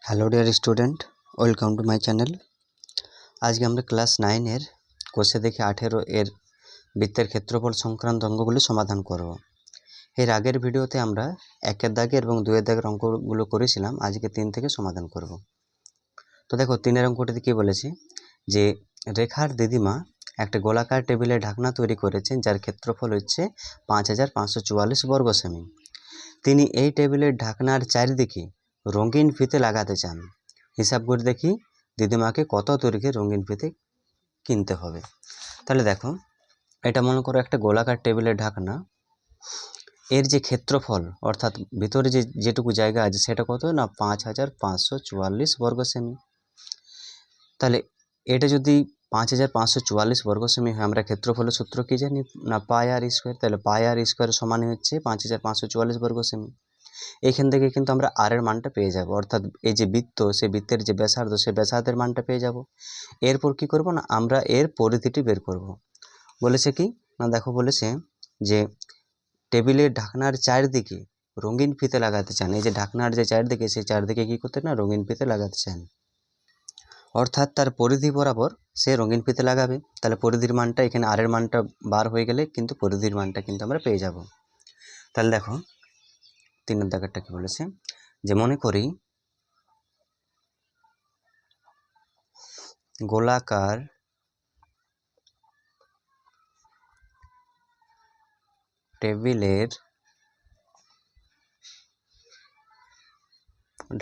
Hello dear student, welcome to my channel. আজকে আমরা class 9-এর কোষে দেখে 18 এর বৃত্তের ক্ষেত্রফল সংক্রান্ত অঙ্কগুলি সমাধান করব। এর আগের ভিডিওতে আমরা 1-এর দাগের এবং 2-এর দাগের অঙ্কগুলো করেছিলাম। আজকে 3 থেকে সমাধান করব। তো দেখো 3-এর অঙ্কটিতে কী বলেছে যে রেখার দিদিমা একটা গোলাকার টেবিলে ঢাকনা তৈরি করেছেন যার ক্ষেত্রফল হচ্ছে 5544 বর্গ সেমি। তিনি এই টেবিলের ঢাকনার চারিদিকে রঙিন ফিতে লাগাতে চান। হিসাব করে দেখি দিদিমাকে কত দৈর্ঘ্যের রঙিন ফিতে কিনতে হবে। তাহলে দেখো, এটা মনে করো একটা গোলাকার টেবিলের ঢাকনা। এর যে ক্ষেত্রফল অর্থাৎ ভিতরে যেটুকু জায়গা আছে সেটা কত না 5544 বর্গ সেমি। তাহলে এটা যদি 5544 বর্গ সেমি হয়, আমরা ক্ষেত্রফলের সূত্র কি জানি না পাই আর স্কোয়ার। তাহলে পাই আর স্কোয়ার সমান হচ্ছে 5544 বর্গ সেমি। এইখান থেকে কিন্তু আমরা আর এর মানটা পেয়ে যাব, অর্থাৎ এই যে বৃত্ত, সেই বৃত্তের যে ব্যাসার্ধ, সেই ব্যাসার্ধের মানটা পেয়ে যাব। এরপর কি করব না আমরা এর পরিধিটি বের করব। বলেছে কি না দেখো, বলেছে যে টেবিলের ঢাকনার চারদিকে রঙিন ফিতে লাগাতে চান। এই যে ঢাকনার যে চারদিকে, সেই চারদিকে কি করতে না রঙিন ফিতে লাগাতে চান, অর্থাৎ তার পরিধি বরাবর সে রঙিন ফিতে লাগাবে। তাহলে পরিধির মানটা এখানে আর এর মানটা বার হয়ে গেলে কিন্তু পরিধির মানটা কিন্তু আমরা পেয়ে যাব। তাহলে দেখো 3-এর দাগেরটা কি বলেছে যে মনে করি গোলাকার টেবিলের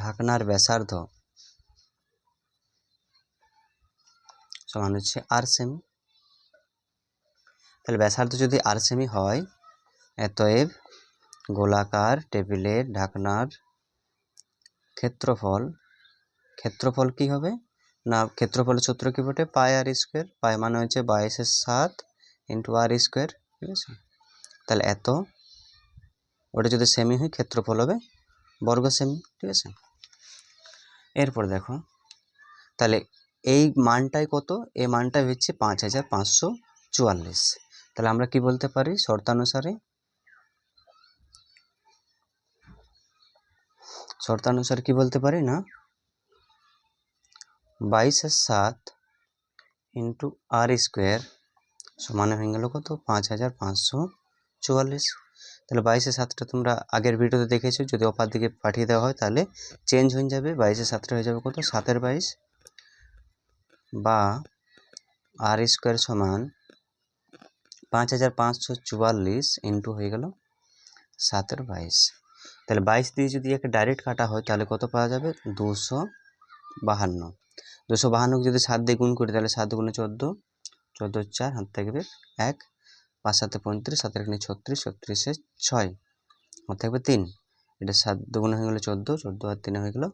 ঢাকনার ব্যাসার্ধ সমান হচ্ছে আর সেমি। তাহলে ব্যাসার্ধ যদি আর সেমি হয়, অতএব গোলাকার টেবিলের ঢাকনার ক্ষেত্রফল কি হবে না ক্ষেত্রফলের সূত্র কি বটে পাই আর স্কোয়ার। পাই মানে হচ্ছে 22/7 ইন্টু আর স্কোয়ার, ঠিক আছে। তাহলে এত, ওটা যদি সেমি হয় ক্ষেত্রফল হবে বর্গ সেমি, ঠিক আছে। এরপর দেখো, তাহলে এই মানটাই কত, এই মানটাই হচ্ছে 5544। তাহলে আমরা কি বলতে পারি শর্তানুসারে কি বলতে পারি না 22/7 ইন্টু আর স্কোয়ার সমান হয়ে গেল কত 5544। তাহলে 22/7টা তোমরা আগের ভিডিওতে দেখেছো, যদি অপার দিকে পাঠিয়ে দেওয়া হয় তাহলে চেঞ্জ হয়ে যাবে। 22/7টা হয়ে যাবে কত 7/22, বা আর স্কোয়ার সমান 5544 ইন্টু হয়ে গেল 7/22। তাহলে 22 দিয়ে যদি একে ডাইরেক্ট কাটা হয় তাহলে কত পাওয়া যাবে 252। 252 যদি 7 দিয়ে গুণ করি তাহলে 7 গুণে 14, 14 4 হাত থাকবে 1, 5 7 35, 7 এখানে 36, 36 6 হাত থাকবে 3, এটা 7 দুগুণে হয়ে গেল 14, 14 আর 3 হয়ে গেল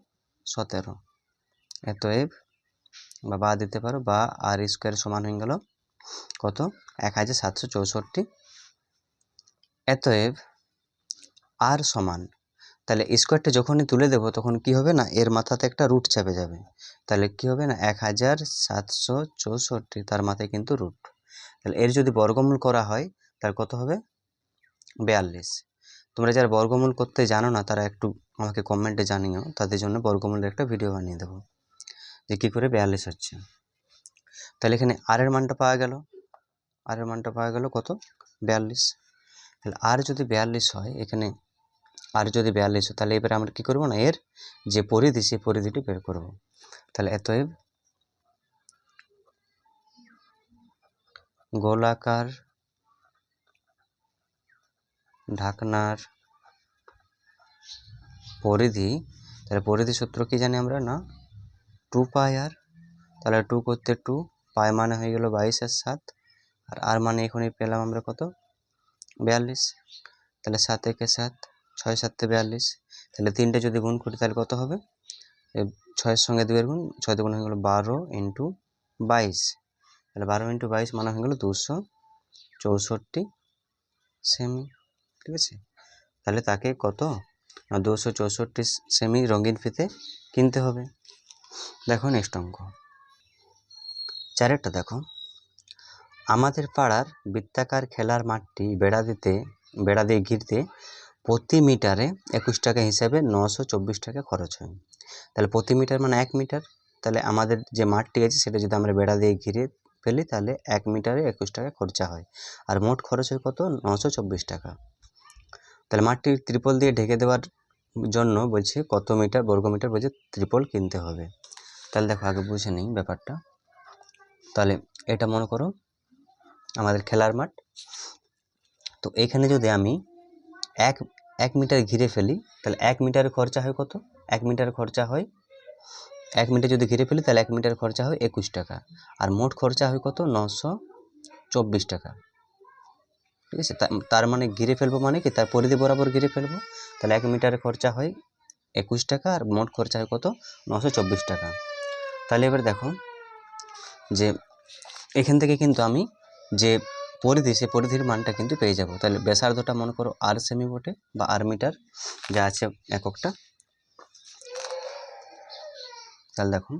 17। অতএব বা দিতে পারো, বা আর স্কোয়ার সমান হয়ে গেল কত 1764। অতএব আর সমান, তাহলে স্কোয়ারটা যখনই তুলে দেবো তখন কি হবে না এর মাথাতে একটা রুট চাপে যাবে। তাহলে কি হবে না 1764, তার মাথায় কিন্তু রুট। তাহলে এর যদি বর্গমূল করা হয় তার কত হবে 42। তোমরা যারা বর্গমূল করতে জানো না তারা একটু আমাকে কমেন্টে জানিও, তাদের জন্য বর্গমূলের একটা ভিডিও বানিয়ে দেবো যে কী করে 42 হচ্ছে। তাহলে এখানে আর এর মানটা পাওয়া গেল, আর এর মানটা পাওয়া গেল কত 42। তাহলে আর যদি 42 হয়, এখানে আর যদি 42 হয় তাহলে এবারে আমরা কী করবো না এর যে পরিধি সেই পরিধিটি বের করব। তাহলে অতএব গোলাকার ঢাকনার পরিধি, তাহলে পরিধি সূত্র কি জানি আমরা না 2 পাই আর। তাহলে 2 করতে 2, পাই মানে হয়ে গেল 22/7, আর মানে এখনই পেলাম আমরা কত 42। তাহলে 7 একে 7, 6 7 42। তাহলে 3টে যদি গুণ করি তাহলে কত হবে 6-এর সঙ্গে 2-এর গুণ, 6 2 হয়ে গেল 12 ইন্টু 22। তাহলে 12 ইন্টু 22 মানে হয়ে গেল 264 সেমি, ঠিক আছে। তাহলে তাকে কত 264 সেমি রঙিন ফিতে কিনতে হবে। দেখো নেক্সট অঙ্ক 4-এরটা দেখো, আমাদের পাড়ার বৃত্তাকার খেলার মাঠটি বেড়া দিয়ে ঘিরতে প্রতি মিটারে 21 টাকা হিসাবে 924 টাকা খরচ হয়। তাহলে প্রতি মিটার মানে 1 মিটার। তাহলে আমাদের যে মাঠটি আছে সেটা যদি আমরা বেড়া দিয়ে ঘিরে ফেলি তাহলে 1 মিটারে 21 টাকা খরচা হয়। আর মোট খরচ হয় কত? 924 টাকা। তাহলে মাঠটি ত্রিপল দিয়ে ঢেকে দেওয়ার জন্য বলছে কত মিটার বর্গমিটার বলছে ত্রিপল কিনতে হবে। তাহলে দেখো আগে বুঝে নিই ব্যাপারটা। তাহলে এটা মনে করো আমাদের খেলার মাঠ। তো এখানে যদি আমি এক মিটার ঘিরে ফেলি তাহলে 1 মিটারের খরচা হয় কত? 1 মিটার খরচা হয় 1 মিটার যদি ঘিরে ফেলি তাহলে 1 মিটার খরচা হয় 21 টাকা। আর মোট খরচা হয় কত? 924 টাকা। ঠিক আছে, তার মানে ঘিরে ফেলবো মানে কি তার পরিধি বরাবর ঘিরে ফেলবো। তাহলে 1 মিটারের খরচা হয় 21 টাকা আর মোট খরচা হয় কত? 924 টাকা। তাহলে এবার দেখো যে এখান থেকে কিন্তু আমি যে পরিধি সে পরিধির মানটা কিন্তু পেয়ে যাব। তাহলে ব্যাসার্ধটা মনে করো আর সেমি বটে বা আর মিটার যা আছে এককটা। তাহলে দেখো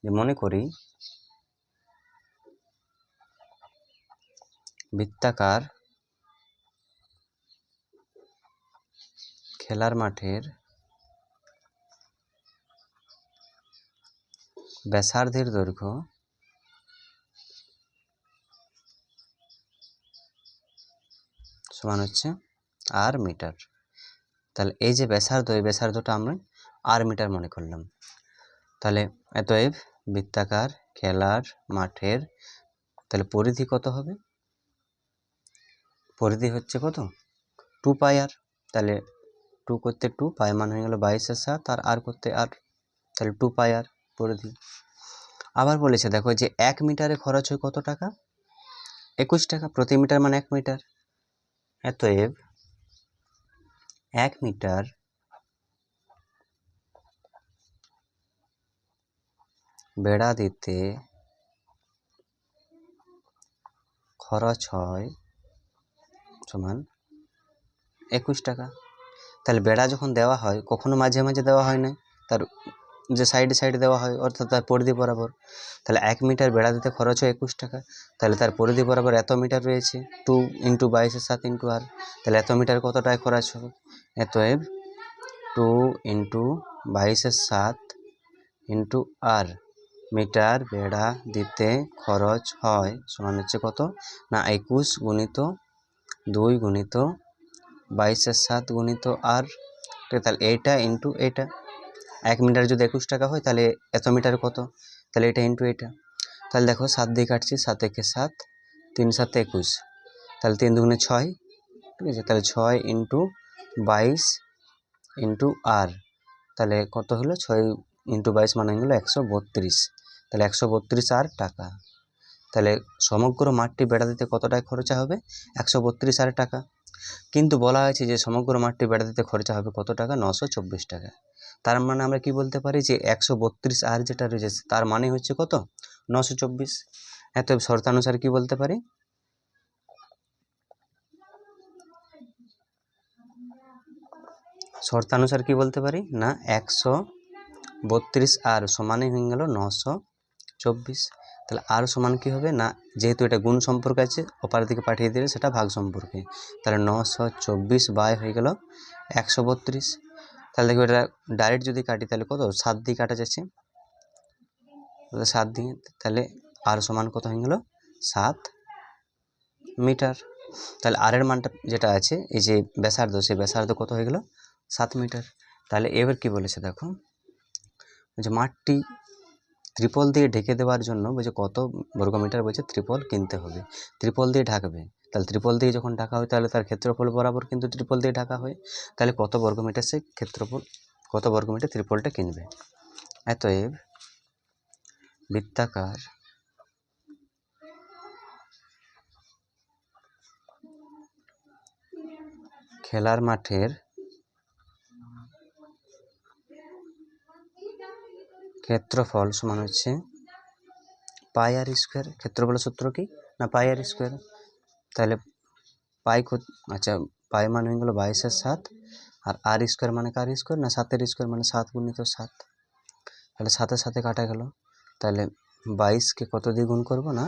যে মনে করি বৃত্তাকার খেলার মাঠের ব্যাসার্ধের দৈর্ঘ্য সমান হচ্ছে আর মিটার। তাহলে এই যে ব্যাসার্ধ এই ব্যাসার্ধটা আমরা আর মিটার মনে করলাম। তাহলে অতএব বৃত্তাকার খেলার মাঠের তাহলে পরিধি কত হবে? পরিধি হচ্ছে কত? 2 পাই আর। তাহলে 2 করতে 2 পাই মান হয়ে গেল 22/7 আর করতে আর। তাহলে 2 পাই আর পরিধি। আবার বলেছে দেখো যে 1 মিটারে খরচ হয় কত টাকা? 21 টাকা। প্রতি মিটার মানে 1 মিটার। অতএব 1 মিটার বেড়া দিতে খরচ হয় সমান 21 টাকা। তাহলে বেড়া যখন দেওয়া হয় কখনো মাঝে মাঝে দেওয়া হয় না, তার যে সাইডে সাইডে দেওয়া হয় অর্থাৎ তার পরিধি বরাবর। তাহলে 1 মিটার বেড়া দিতে খরচ হয় 21 টাকা। তাহলে তার পরিধি বরাবর এত মিটার রয়েছে 2 × 22/7 × আর। তাহলে এত মিটার কত টাকা খরচ হবে? অতএব 2 × 22/7 × আর মিটার বেড়া দিতে খরচ হয় সমান হচ্ছে কত না 21 × 2 × 22/7 × আর। তাহলে এইটা ইন্টু এইটা। 1 মিটার যদি 21 টাকা হয় তাহলে এত মিটার কত? তাহলে এটা ইন্টু এটা। তাহলে দেখো 7 দিয়ে কাটছি, 7 × 7 3 × 7 = 21। তাহলে 3 × 2 = 6। ঠিক আছে, তাহলে 6 × 22 × আর। তাহলে কত হলো? 6 × 22 মানে হলো 132। তাহলে 132 আর টাকা। তাহলে সমগ্র মাঠটি বেড়া দিতে কত টাকা খরচা হবে? 132 আর টাকা। কিন্তু বলা হয়েছে যে সমগ্র মাঠটি বেড়া দিতে খরচা হবে কত টাকা? 924 টাকা। তার মানে আমরা কি বলতে পারি যে 132 আর যেটা রয়েছে তার মানে হচ্ছে কত? 924। এত শর্তানুসারে কি বলতে পারি? শর্তানুসারে কি বলতে পারি না 132 আর সমানই হয়ে গেল 924। তাহলে আর সমান কি হবে না যেহেতু এটা গুণ সম্পর্ক আছে অপার দিকে পাঠিয়ে দিলে সেটা ভাগ সম্পর্কে। তাহলে 924 বাই হয়ে গেল 132। তাহলে দেখো এটা ডাইরেক্ট যদি কাটি তাহলে কত? 7 দিয়ে কাটা যাচ্ছে, 7 দিয়ে। তাহলে আর সমান কত হয়ে গেল? 7 মিটার। তাহলে আর এর মানটা যেটা আছে এই যে ব্যাসার্ধ সেই ব্যাসার্ধ কত হয়ে গেল? 7 মিটার। তাহলে এবার কি বলেছে দেখো যে মাঠটি ত্রিপল দিয়ে ঢেকে দেওয়ার জন্য বলছে কত বর্গমিটার বলছে ত্রিপল কিনতে হবে। ত্রিপল দিয়ে ঢাকবে, তাহলে ত্রিপল দিয়ে যখন ঢাকা হয় তাহলে তার ক্ষেত্রফল বরাবর কিন্তু ত্রিপল দিয়ে ঢাকা হয়। তাহলে কত বর্গমিটার সে ক্ষেত্রফল কত বর্গমিটার ত্রিপলটা কিনবে? অতএব বৃত্তাকার খেলার মাঠের ক্ষেত্রফল সমান হচ্ছে পাই আর স্কোয়ার। ক্ষেত্রফলের সূত্র কি না পাই আর স্কোয়ার। তাহলে পাই আচ্ছা পাই মান হয়ে গেল 22/7 আর স্কোয়ার মানে কার স্কোয়ার না 7 স্কোয়ার মানে 7 × 7। তাহলে 7 সাথে কাটা গেল। তাহলে 22কে কত দিয়ে গুণ করবো না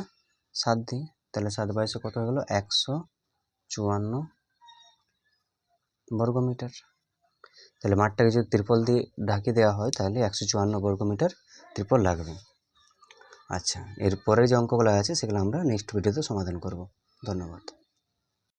7 দিয়ে। তাহলে 7 22 কত হয়ে গেল? 154 বর্গমিটার। তাহলে মাঠটাকে যদি ত্রিপল দিয়ে ঢাকি দেওয়া হয় তাহলে 154 বর্গমিটার ত্রিপল লাগবে। আচ্ছা, এর পরের যে অঙ্কগুলো আছে সেগুলো আমরা নেক্সট ভিডিওতে সমাধান করব। ধন্যবাদ।